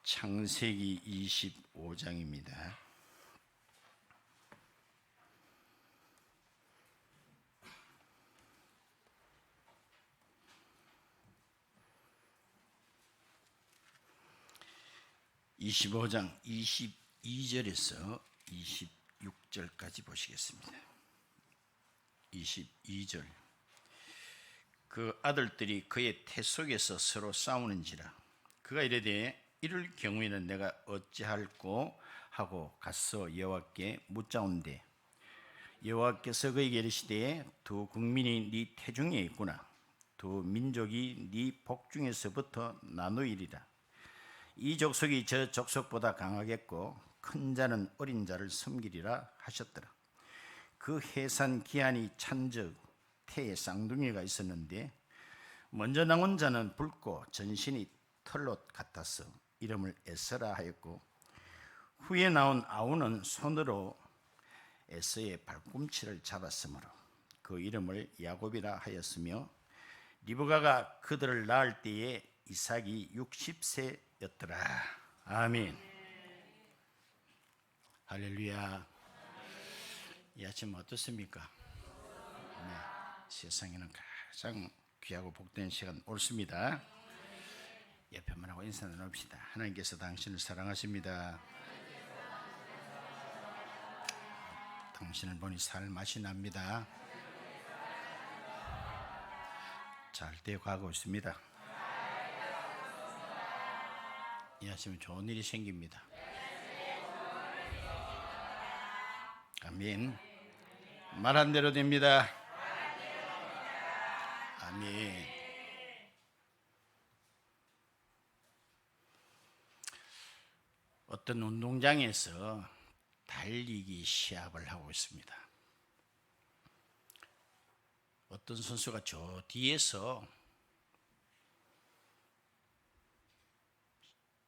창세기 25장입니다. (25장) 22절에서 26절까지 보시겠습니다. 22절. 그 아들들이 그의 태 속에서 서로 싸우는지라. 그가 이르되 이럴 경우에는 내가 어찌할꼬 하고 가서 여호와께 묻자온대. 여호와께서 그에게 이르시되 두 국민이 네 태중에 있구나. 두 민족이 네 복중에서부터 나누이리라. 이 족속이 저 족속보다 강하겠고 큰 자는 어린 자를 섬기리라 하셨더라. 그 해산 기한이 찬적 태에 쌍둥이가 있었는데 먼저 나온 자는 붉고 전신이 털롯 같아서 이름을 에서라 하였고, 후에 나온 아우는 손으로 에서의 발꿈치를 잡았으므로 그 이름을 야곱이라 하였으며, 리브가가 그들을 낳을 때에 이삭이 60세였더라. 아멘. 할렐루야. 이 아침 어떻습니까? 네, 세상에는 가장 귀하고 복된 시간 옳습니다. 옆에 분하고 인사 나눕시다. 하나님께서 당신을 사랑하십니다. 당신을 보니 살맛이 납니다. 잘 되어가고 있습니다. 이 아침에 좋은 일이 생깁니다. 아멘. 말한 대로 됩니다. 아멘. 어떤 운동장에서 달리기 시합을 하고 있습니다. 어떤 선수가 저 뒤에서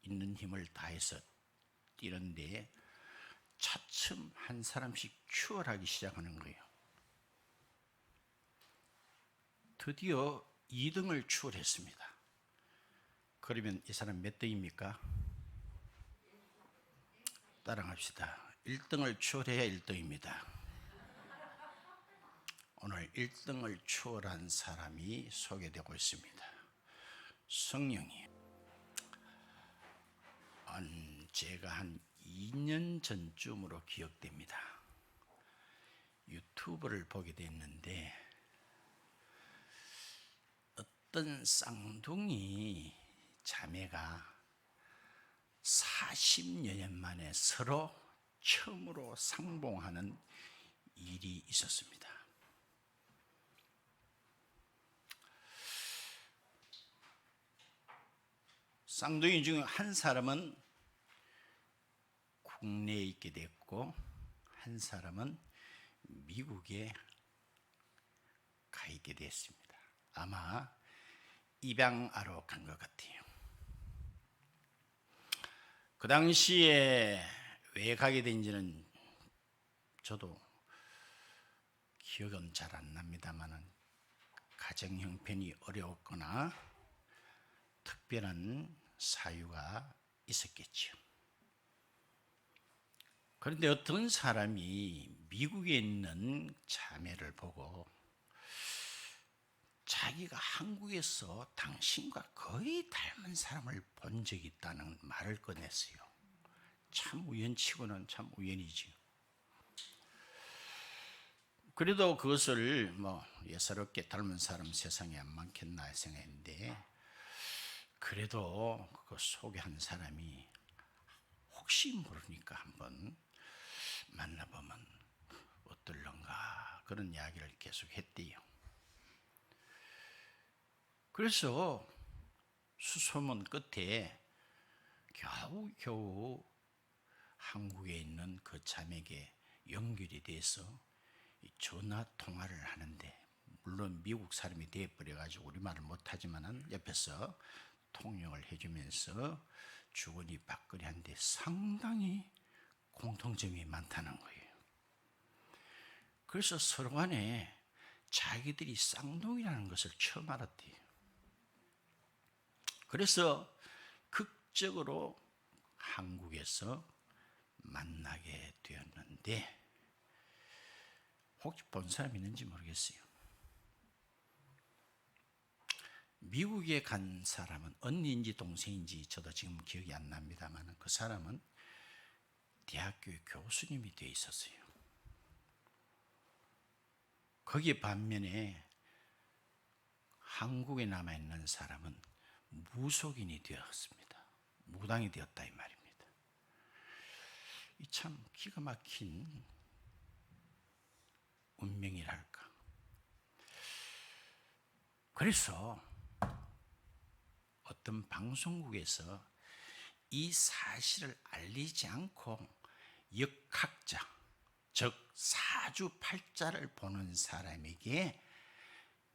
있는 힘을 다해서 뛰는데 차츰 한 사람씩 추월하기 시작하는 거예요. 드디어 2등을 추월했습니다. 그러면 이 사람 몇 등입니까? 따라갑시다. 1등을 추월해야 1등입니다. 오늘 1등을 추월한 사람이 소개되고 있습니다. 성령이. 제가 한 2년 전쯤으로 기억됩니다. 유튜브를 보게 됐는데 어떤 쌍둥이 자매가 40여 년 만에 서로 처음으로 상봉하는 일이 있었습니다. 쌍둥이 중 한 사람은 국내에 있게 됐고 한 사람은 미국에 가 있게 됐습니다. 아마 입양하러 간 것 같아요. 그 당시에 왜 가게 된지는 저도 기억은 잘 안 납니다만은 가정 형편이 어려웠거나 특별한 사유가 있었겠죠. 그런데 어떤 사람이 미국에 있는 자매를 보고 자기가 한국에서 당신과 거의 닮은 사람을 본 적이 있다는 말을 꺼냈어요. 참 우연치고는 참 우연이지요. 그래도 그것을 예사롭게 닮은 사람 세상에 안 많겠나 생각했는데, 그래도 그 소개한 사람이 혹시 모르니까 한번 만나보면 어떨런가 그런 이야기를 계속 했대요. 그래서 수소문 끝에 겨우겨우 한국에 있는 그 자매에게 연결이 돼서 전화 통화를 하는데, 물론 미국 사람이 되어버려가지고 우리말을 못하지만은 옆에서 통역을 해주면서 주거니 받거니 하는데 상당히 공통점이 많다는 거예요. 그래서 서로 간에 자기들이 쌍둥이라는 것을 처음 알았대요. 그래서 극적으로 한국에서 만나게 되었는데, 혹시 본 사람 있는지 모르겠어요. 미국에 간 사람은 언니인지 동생인지 저도 지금 기억이 안 납니다만, 그 사람은 대학교의 교수님이 되어 있었어요. 거기에 반면에 한국에 남아있는 사람은 무속인이 되었습니다. 무당이 되었다 이 말입니다. 이 참 기가 막힌 운명이랄까. 그래서 어떤 방송국에서 이 사실을 알리지 않고 역학자, 즉 사주팔자를 보는 사람에게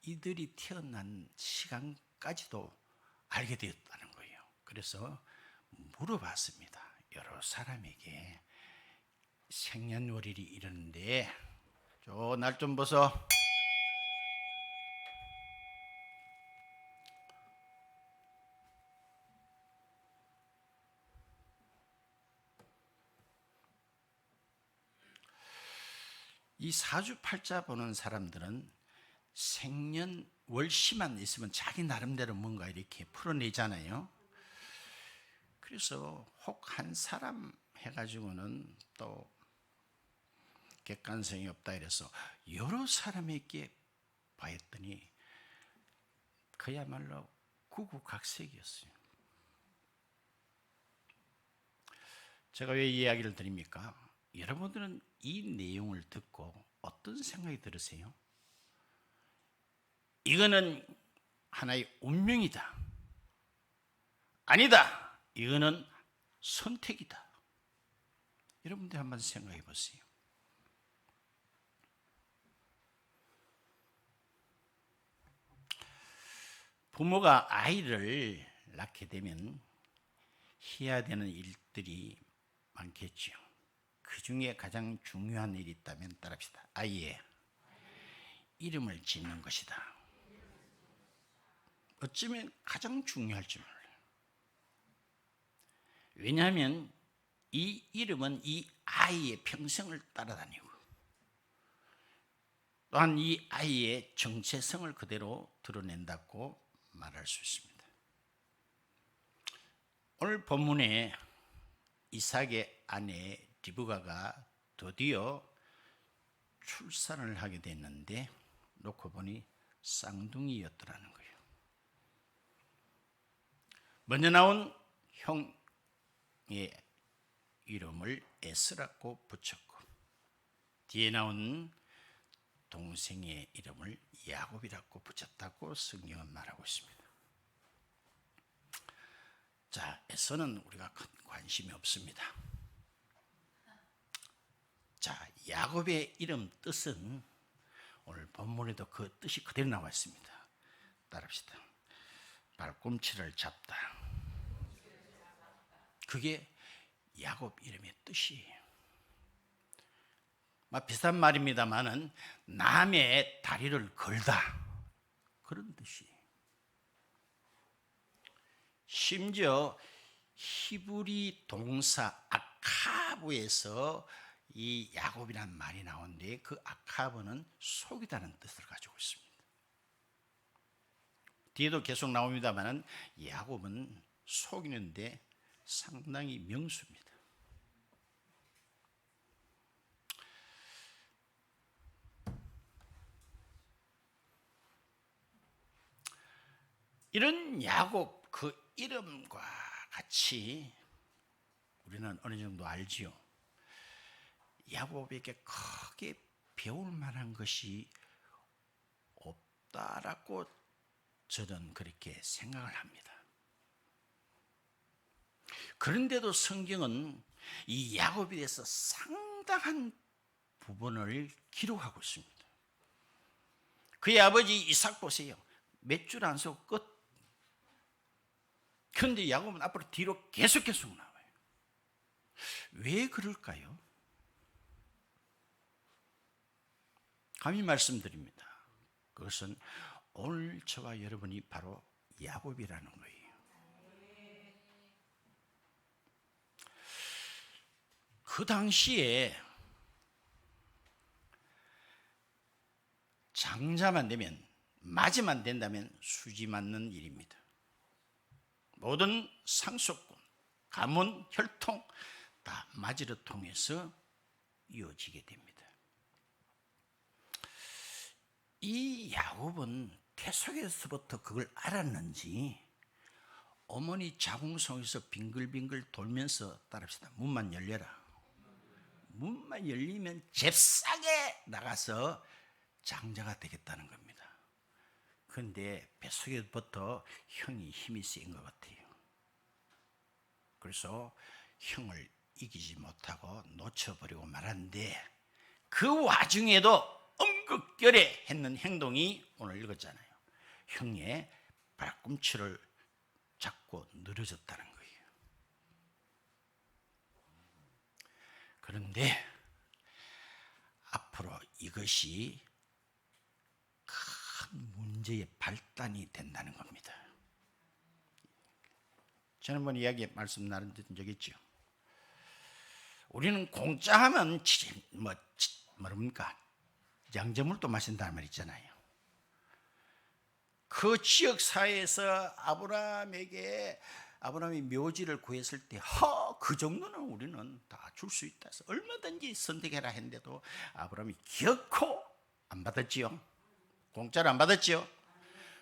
이들이 태어난 시간까지도 알게 되었다는 거예요. 그래서 물어봤습니다. 여러 사람에게 생년월일이 이러는데 저 날 좀 보소. 이 사주팔자 보는 사람들은 생년월시만 있으면 자기 나름대로 뭔가 이렇게 풀어내잖아요. 그래서 혹 한 사람 해가지고는 또 객관성이 없다 이래서 여러 사람에게 봐했더니 그야말로 구구각색이었어요. 제가 왜 이 이야기를 드립니까? 여러분들은 이 내용을 듣고 어떤 생각이 들으세요? 이거는 하나의 운명이다. 아니다. 이거는 선택이다. 여러분들 한번 생각해 보세요. 부모가 아이를 낳게 되면 해야 되는 일들이 많겠죠. 그 중에 가장 중요한 일이 있다면 따라합시다. 아이의 이름을 짓는 것이다. 어쩌면 가장 중요할지 몰라요. 왜냐하면 이 이름은 이 아이의 평생을 따라다니고 또한 이 아이의 정체성을 그대로 드러낸다고 말할 수 있습니다. 오늘 본문에 이삭의 아내 리브가가 드디어 출산을 하게 됐는데 놓고 보니 쌍둥이였더라는 거예요. 먼저 나온 형의 이름을 에스라고 붙였고 뒤에 나온 동생의 이름을 야곱이라고 붙였다고 성경은 말하고 있습니다. 자, 에서는 우리가 큰 관심이 없습니다. 자, 야곱의 이름 뜻은 오늘 본문에도 그 뜻이 그대로 나와 있습니다. 따라합시다. 발꿈치를 잡다. 그게 야곱 이름의 뜻이에요. 비슷한 말입니다만은 남의 다리를 걸다 그런 뜻이에요. 심지어 히브리 동사 아카브에서 이 야곱이라는 말이 나오는데 그 아카브는 속이다는 뜻을 가지고 있습니다. 뒤에도 계속 나옵니다만 야곱은 속이는데 상당히 명수입니다. 이런 야곱 그 이름과 같이 우리는 어느 정도 알지요. 야곱에게 크게 배울 만한 것이 없다라고 저는 그렇게 생각을 합니다. 그런데도 성경은 이 야곱에 대해서 상당한 부분을 기록하고 있습니다. 그의 아버지 이삭 보세요. 몇 줄 안 쓰고 끝. 그런데 야곱은 앞으로 뒤로 계속 나와요. 왜 그럴까요? 감히 말씀드립니다. 그것은 오늘 저와 여러분이 바로 야곱이라는 거예요. 그 당시에 장자만 되면, 맞이만 된다면 수지 맞는 일입니다. 모든 상속권, 가문, 혈통 다 맞이를 통해서 이어지게 됩니다. 이 야곱은 태속에서부터 그걸 알았는지 어머니 자궁속에서 빙글빙글 돌면서, 따라합시다, 문만 열려라. 문만 열리면 잽싸게 나가서 장자가 되겠다는 겁니다. 그런데 뱃속에부터 형이 힘이 센 것 같아요. 그래서 형을 이기지 못하고 놓쳐버리고 말았는데, 그 와중에도 엄격결에 했는 행동이 오늘 읽었잖아요. 형의 발꿈치를 잡고 늘어졌다는 거예요. 그런데 앞으로 이것이 큰 문제의 발단이 된다는 겁니다. 지난번 이야기 말씀 나눈 적 있죠. 우리는 공짜 하면 뭐랍니까? 양저물도 마신다는 말 있잖아요. 그 지역 사회에서 아브라함이 묘지를 구했을 때, 그 정도는 우리는 다 줄 수 있다 해서 얼마든지 선택해라 했는데도 아브라함이 결코 안 받았지요. 공짜로 안 받았지요.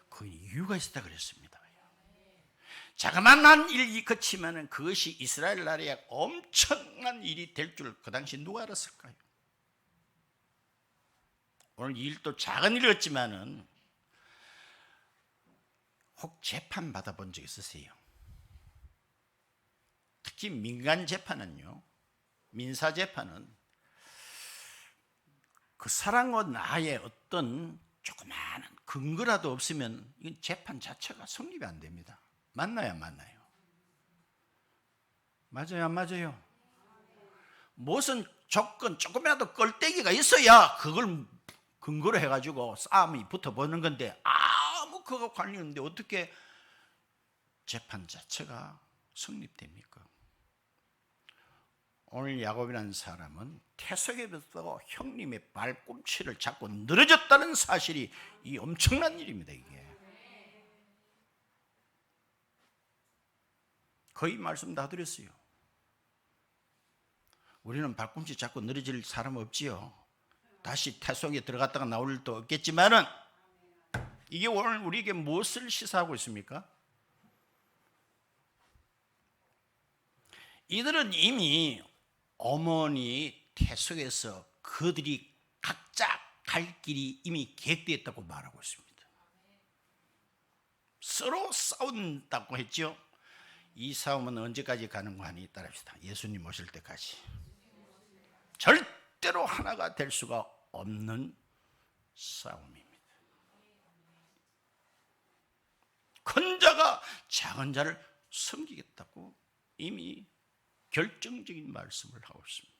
그 이유가 있었다 그랬습니다. 자그마한 일이 그치만은 그것이 이스라엘 나라에 엄청난 일이 될 줄 그 당시 누가 알았을까요? 오늘 이 일도 작은 일이었지만은 혹 재판 받아본 적 있으세요? 특히 민간 재판은요, 민사 재판은 그 사람과 나의 어떤 조그마한 근거라도 없으면 이 재판 자체가 성립이 안 됩니다. 맞나요, 안 맞나요? 맞아요, 안 맞아요? 무슨 조건, 조금이라도 껄때기가 있어야 그걸 근거로 해가지고 싸움이 붙어보는 건데, 아무 그거 관련 없는데 어떻게 재판 자체가 성립됩니까? 오늘 야곱이라는 사람은 태석에부터 형님의 발꿈치를 잡고 늘어졌다는 사실이 이 엄청난 일입니다. 이게 거의 말씀 다 드렸어요. 우리는 발꿈치 잡고 늘어질 사람 없지요. 다시 태속에 들어갔다가 나올 일도 없겠지만은, 이게 오늘 우리에게 무엇을 시사하고 있습니까? 이들은 이미 어머니 태속에서 그들이 각자 갈 길이 이미 계획되어 있다고 말하고 있습니다. 서로 싸운다고 했죠. 이 싸움은 언제까지 가는 거 하니? 따라합시다. 예수님 오실 때까지. 절대로 하나가 될 수가 없는 싸움입니다. 큰 자가 작은 자를 섬기겠다고 이미 결정적인 말씀을 하고 있습니다.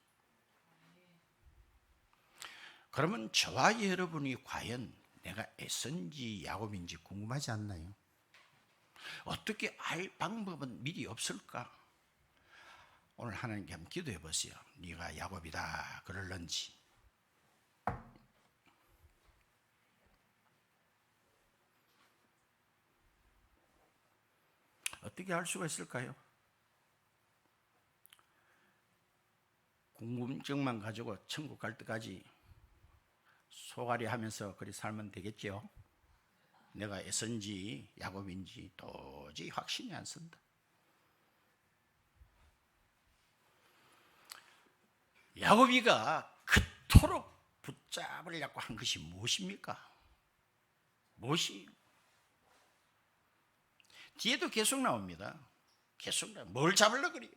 그러면 저와 여러분이 과연 내가 에서인지 야곱인지 궁금하지 않나요? 어떻게 알 방법은 미리 없을까? 오늘 하나님께 한번 기도해 보세요. 네가 야곱이다 그럴런지. 어떻게 알 수가 있을까요? 궁금증만 가지고 천국 갈 때까지 소가리 하면서 그리 살면 되겠죠. 내가 에서인지 야곱인지 도저히 확신이 안 선다. 야곱이가 그토록 붙잡으려고 한 것이 무엇입니까? 무엇이? 뒤에도 계속 나옵니다. 계속 뭘 잡으려고 그래요?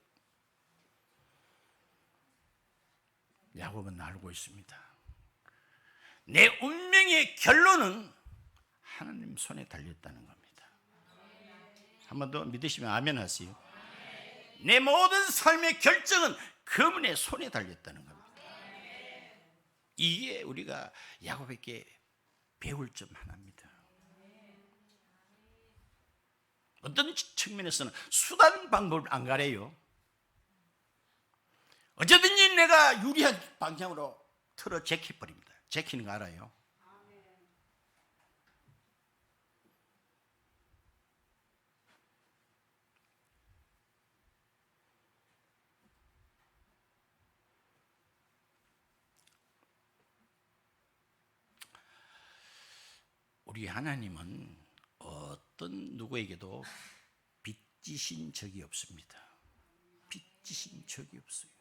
야곱은 알고 있습니다. 내 운명의 결론은 하나님 손에 달렸다는 겁니다. 한 번 더 믿으시면 아멘 하세요. 내 모든 삶의 결정은 그분의 손에 달렸다는 겁니다. 이게 우리가 야곱에게 배울 점 하나입니다. 어떤 측면에서는 수단 방법을 안 가려요. 어쩌든지 내가 유리한 방향으로 틀어 제껴버립니다. 제키는 거 알아요? 우리 하나님은 어떤 누구에게도 빚지신 적이 없습니다. 빚지신 적이 없어요.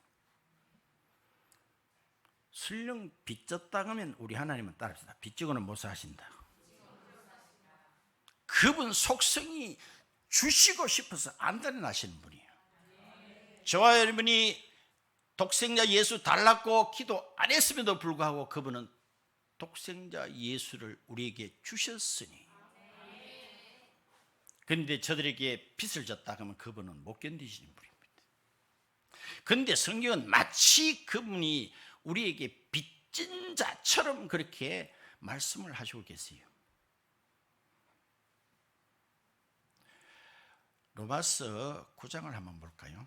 설령 빚졌다 하면 우리 하나님은 따릅시다. 빚지고는 못 사신다. 그분 속성이 주시고 싶어서 안 달아나시는 분이에요. 저와 여러분이 독생자 예수 달랐고 기도 안 했음에도 불구하고 그분은 독생자 예수를 우리에게 주셨으니, 그런데 저들에게 빚을 졌다 하면 그분은 못 견디시는 분입니다. 그런데 성경은 마치 그분이 우리에게 빚진 자처럼 그렇게 말씀을 하시고 계세요. 로마서 9장을 한번 볼까요?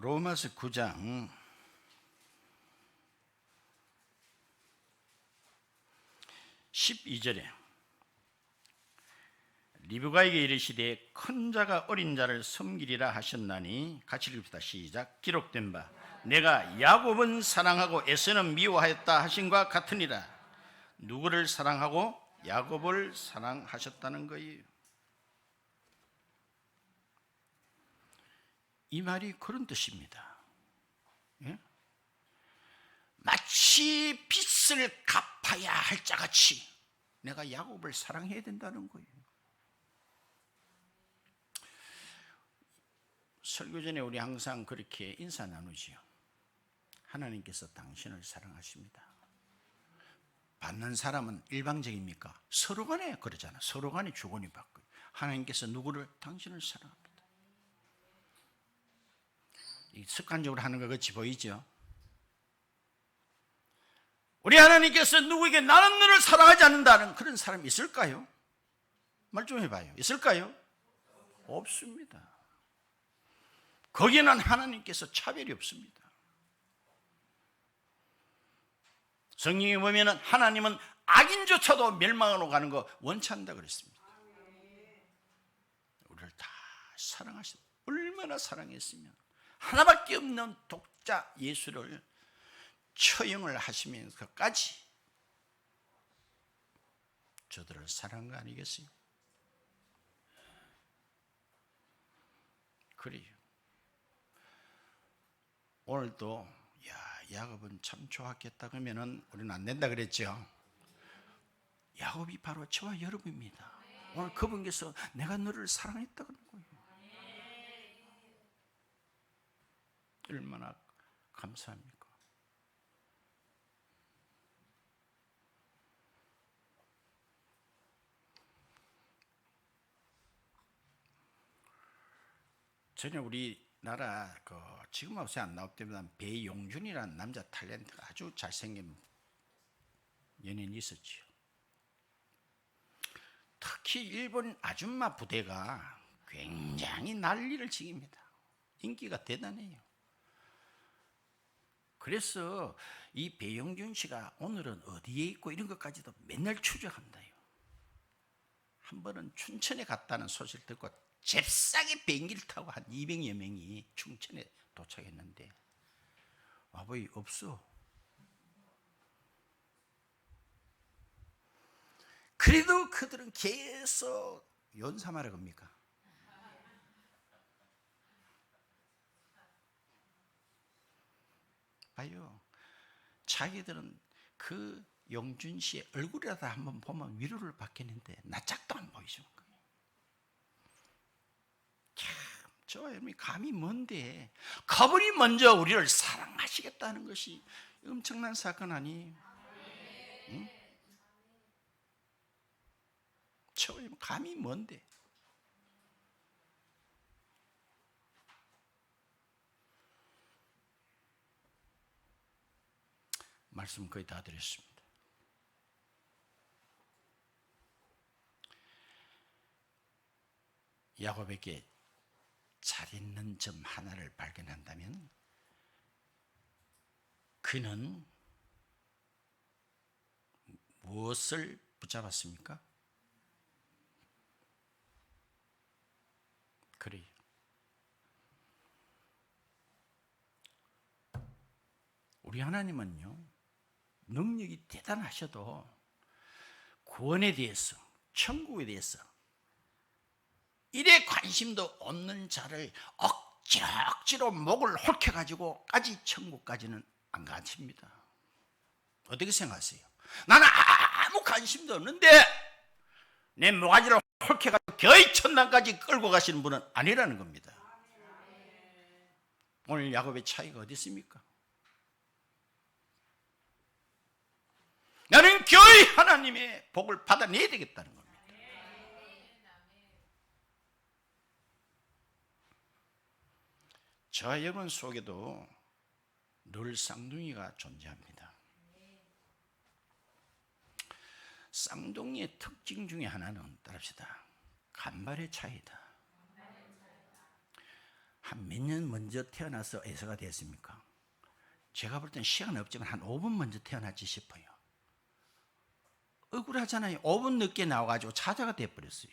로마서 9장 12절에 리브가에게 이르시되 큰 자가 어린 자를 섬기리라 하셨나니, 같이 읽읍시다. 시작. 기록된 바 내가 야곱은 사랑하고 에서는 미워하였다 하신과 같으니라. 누구를 사랑하고? 야곱을 사랑하셨다는 거예요. 이 말이 그런 뜻입니다. 예? 마치 빚을 갚아야 할 자같이 내가 야곱을 사랑해야 된다는 거예요. 설교 전에 우리 항상 그렇게 인사 나누지요. 하나님께서 당신을 사랑하십니다. 받는 사람은 일방적입니까? 서로 간에 그러잖아. 서로 간에 주거니 받고. 하나님께서 누구를? 당신을 사랑합니다. 습관적으로 하는 것 같이 보이죠? 우리 하나님께서 누구에게 나는 너를 사랑하지 않는다는 그런 사람이 있을까요? 말 좀 해봐요. 있을까요? 없습니다. 거기에는 하나님께서 차별이 없습니다. 성경에 보면 하나님은 악인조차도 멸망으로 가는 거 원치 않는다 그랬습니다. 우리를 다 사랑하시다. 얼마나 사랑했으면 하나밖에 없는 독자 예수를 처형을 하시면서까지 저들을 사랑한 거 아니겠어요? 그래요. 오늘도 야곱은 참 좋았겠다 그러면은 우리는 안 된다 그랬죠. 야곱이 바로 저와 여러분입니다. 오늘 그분께서 내가 너를 사랑했다 그런 거예요. 얼마나 감사합니까? 전에 우리나라 지금 요새 안 나올 때보다 배용준이라는 남자 탤런트가 아주 잘생긴 연예인이 있었죠. 특히 일본 아줌마 부대가 굉장히 난리를 지깁니다. 인기가 대단해요. 그래서 이 배용준 씨가 오늘은 어디에 있고 이런 것까지도 맨날 추적한다요. 한 번은 춘천에 갔다는 소식을 듣고 잽싸게 비행기를 타고 한 200여 명이 춘천에 도착했는데 와보이 없어. 그래도 그들은 계속 연삼하러 갑니까? 봐요. 자기들은 그 용준 씨의 얼굴이라도 한번 보면 위로를 받겠는데 낯짝도 안 보여주는 거예요. 참, 저와 여러분이 감이 뭔데 그분이 먼저 우리를 사랑하시겠다는 것이 엄청난 사건 아니에요? 응? 저와 여러분 감이 뭔데? 말씀 거의 다 드렸습니다. 야곱에게 잘 있는 점 하나를 발견한다면 그는 무엇을 붙잡았습니까? 그래요. 우리 하나님은요, 능력이 대단하셔도 구원에 대해서, 천국에 대해서 이래 관심도 없는 자를 억지로 목을 홀켜가지고까지 천국까지는 안 가십니다. 어떻게 생각하세요? 나는 아무 관심도 없는데 내 모가지를 홀켜가지고 거의 천당까지 끌고 가시는 분은 아니라는 겁니다. 오늘 야곱의 차이가 어디 있습니까? 나는 거의 하나님의 복을 받아내야 되겠다는 겁니다. 저와 여러분 속에도 늘 쌍둥이가 존재합니다. 쌍둥이의 특징 중에 하나는 따릅시다. 간발의 차이다. 한 몇 년 먼저 태어나서 애서가 됐습니까? 제가 볼 땐 시간 없지만 한 5분 먼저 태어났지 싶어요. 억울하잖아요. 5분 늦게 나와가지고 차자가 돼버렸어요.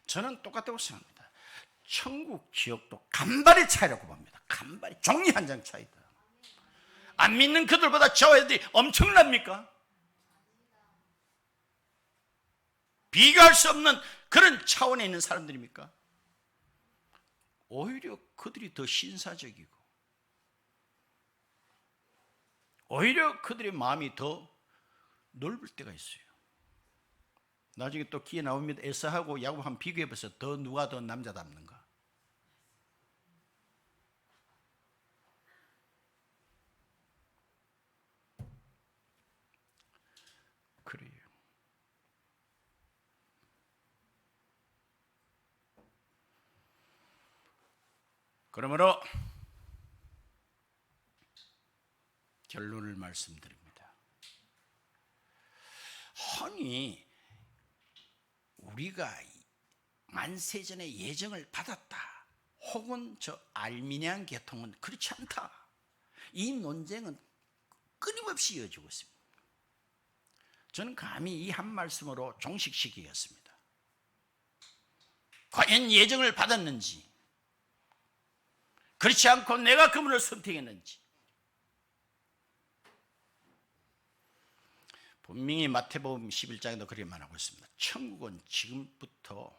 저는 똑같다고 생각합니다. 천국, 지옥도 간발의 차이라고 봅니다. 간발이 종이 한 장 차이다. 안 믿는 그들보다 저 애들이 엄청납니까? 비교할 수 없는 그런 차원에 있는 사람들입니까? 오히려 그들이 더 신사적이고 오히려 그들의 마음이 더 넓을 때가 있어요. 나중에 또 기회 나옵니다. 에사하고 야곱 한번 비교해보세요. 누가 더 남자답는가? 그래요. 그러므로 결론을 말씀드립니다. 흔히 우리가 만세전에 예정을 받았다 혹은 저 알미니안 계통은 그렇지 않다, 이 논쟁은 끊임없이 이어지고 있습니다. 저는 감히 이 한 말씀으로 종식시키겠습니다. 과연 예정을 받았는지, 그렇지 않고 내가 그분을 선택했는지. 분명히 마태복음 11장에도 그렇게 말하고 있습니다. 천국은 지금부터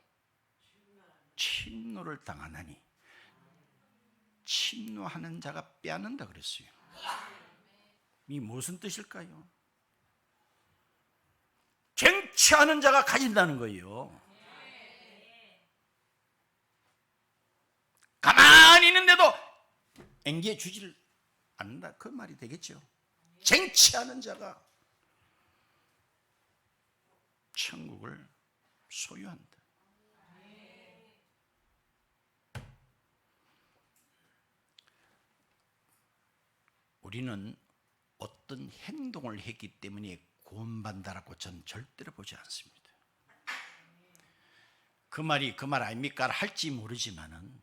침노를 당하나니 침노하는 자가 빼앗는다 그랬어요. 이 무슨 뜻일까요? 쟁취하는 자가 가진다는 거예요. 가만히 있는데도 앵기해 주지를 않는다, 그 말이 되겠죠. 쟁취하는 자가 천국을 소유한다. 우리는 어떤 행동을 했기 때문에 구원받는다라고 저는 절대로 보지 않습니다. 그 말이 그 말 아닙니까? 할지 모르지만은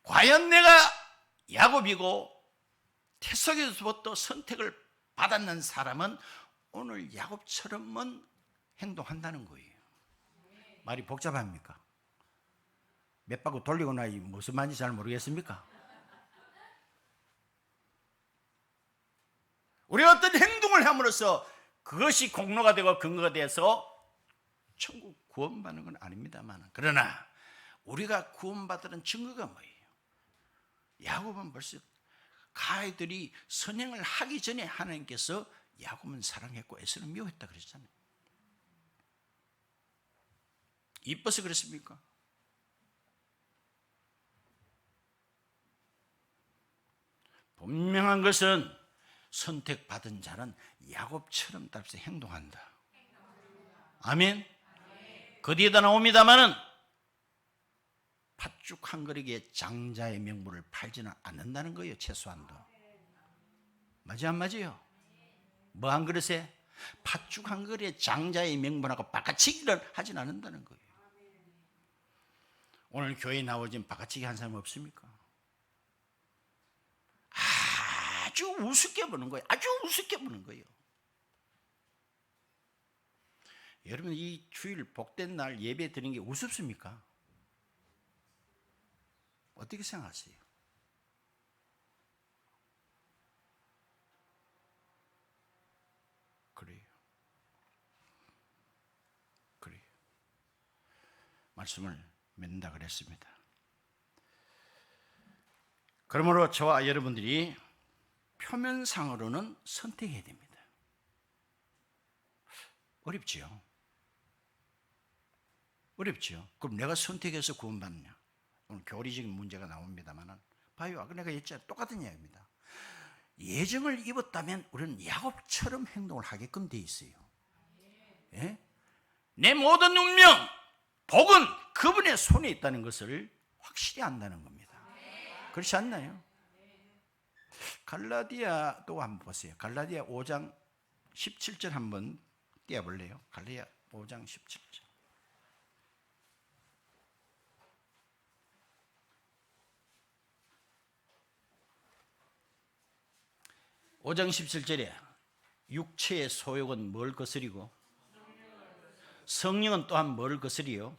과연 내가 야곱이고 태석에서부터 선택을 받았는 사람은 오늘 야곱처럼은 행동한다는 거예요. 말이 복잡합니까? 몇 바퀴 돌리고 나니 무슨 말인지 잘 모르겠습니까? 우리가 어떤 행동을 함으로써 그것이 공로가 되고 근거가 돼서 천국 구원받는 건 아닙니다만, 그러나 우리가 구원받는 증거가 뭐예요? 야곱은 벌써 가이들이 선행을 하기 전에 하나님께서 야곱은 사랑했고 에서는 미워했다 그랬잖아요. 이뻐서 그랬습니까? 분명한 것은 선택받은 자는 야곱처럼 답서 행동한다. 아멘. 그 뒤에다 나옵니다마는 팥죽 한 그릇에 장자의 명분을 팔지는 않는다는 거예요. 최소한도. 맞아 안 맞아요? 뭐 한 그릇에? 팥죽 한 그릇에 장자의 명분하고 바가치기를 하진 않는다는 거예요. 오늘 교회에 나오진 바가치기 한 사람 없습니까? 아주 우습게 보는 거예요. 아주 우습게 보는 거예요. 여러분, 이 주일 복된 날 예배 드리는 게 우습습니까? 어떻게 생각하세요? 그래요. 그래요. 말씀을 맺는다 그랬습니다. 그러므로 저와 여러분들이 표면상으로는 선택해야 됩니다. 어렵지요? 어렵지요? 그럼 내가 선택해서 구원받느냐? 오늘 교리적인 문제가 나옵니다만 봐요. 아까 내가 했잖아요. 똑같은 이야기입니다. 예정을 입었다면 우리는 야곱처럼 행동을 하게끔 돼 있어요. 예? 내 모든 운명, 복은 그분의 손에 있다는 것을 확실히 안다는 겁니다. 그렇지 않나요? 갈라디아도 한번 보세요. 갈라디아 5장 17절 한번 띄워볼래요? 갈라디아 5장 17절. 5장 17절에 육체의 소욕은 뭘 거스리고 성령은 또한 뭘 거스리요?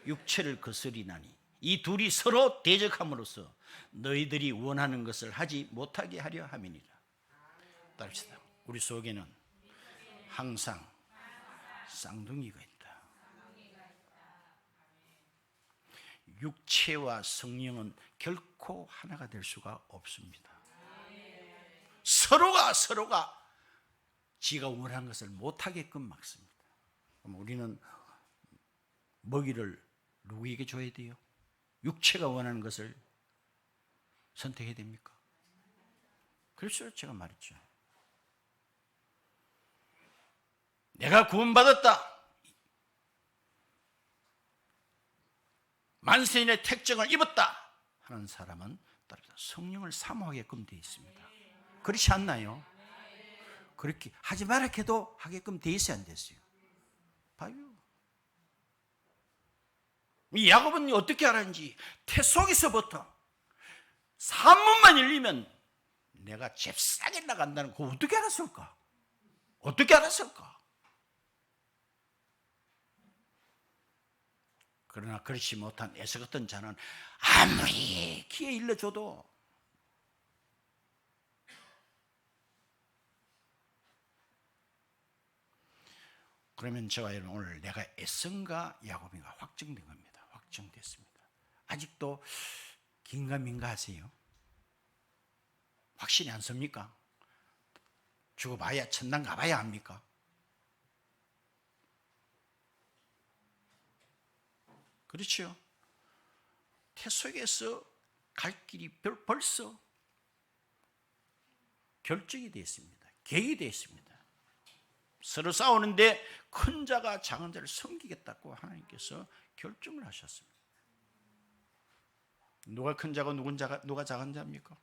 육체를 거스리나니 이 둘이 서로 대적함으로써 너희들이 원하는 것을 하지 못하게 하려 함이니라. 따릅시다. 우리 속에는 항상 쌍둥이가 있다. 육체와 성령은 결코 하나가 될 수가 없습니다. 서로가 지가 원하는 것을 못하게끔 막습니다. 그럼 우리는 먹이를 누구에게 줘야 돼요? 육체가 원하는 것을 선택해야 됩니까? 그래서 제가 말했죠. 내가 구원받았다. 만세인의 택정을 입었다 하는 사람은 성령을 사모하게끔 되어 있습니다. 그렇지 않나요? 그렇게 하지 마라 해도 하게끔 되어 있어야 안 됐어요. 봐요. 이 야곱은 어떻게 알았는지 태 속에서부터 산문만 열리면 내가 잽싸게 나간다는 거 어떻게 알았을까? 어떻게 알았을까? 그러나 그렇지 못한 에서 같은 자는 아무리 기회 일러줘도 그러면 저와 여러분 오늘 내가 에서인가 야곱인가 확정된 겁니다. 확정됐습니다. 아직도 긴가민가 하세요? 확신이 안 섭니까? 죽어봐야 천당 가봐야 합니까? 그렇죠? 태 속에서 갈 길이 벌써 결정이 되어 있습니다. 계획이 되어 있습니다. 서로 싸우는데 큰 자가 작은 자를 섬기겠다고 하나님께서 결정을 하셨습니다. 누가 큰 자고 누가 작은 자입니까?